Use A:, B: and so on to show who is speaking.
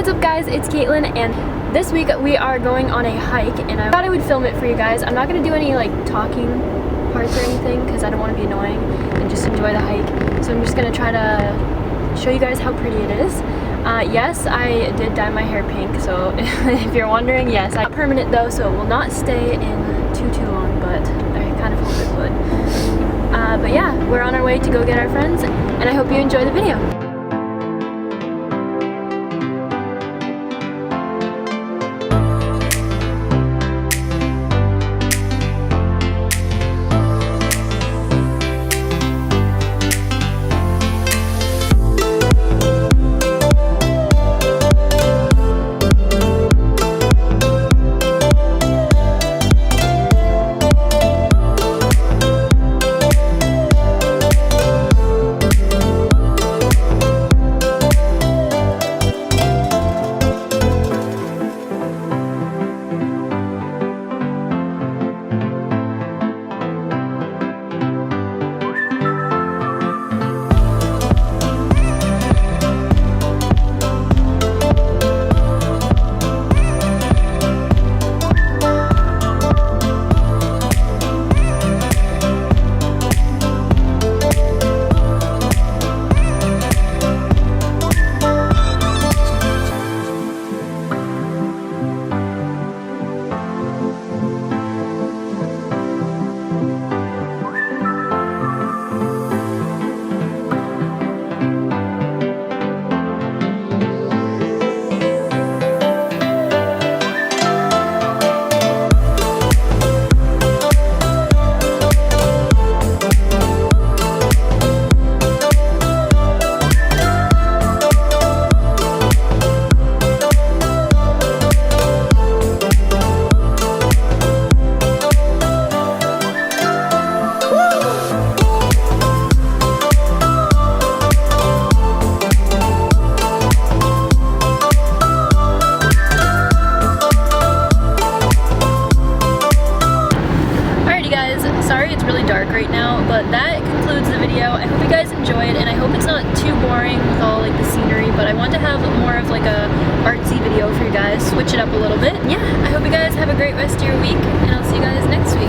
A: up guys, it's Caitlin, and this week we are going on a hike, and I thought I would film it for you guys. I'm not going to do any like talking parts or anything because I don't want to be annoying and just enjoy the hike. So I'm just going to try to show you guys how pretty it is. Yes, I did dye my hair pink, so if you're wondering, yes. It's not permanent though, so it will not stay in too long, but I kind of hope it would. But yeah, we're on our way to go get our friends, and I hope you enjoy the video. Sorry it's really dark right now, but that concludes the video. I hope you guys enjoyed, and I hope it's not too boring with all like the scenery, but I want to have more of like a artsy video for you guys, switch it up a little bit. Yeah, I hope you guys have a great rest of your week, and I'll see you guys next week.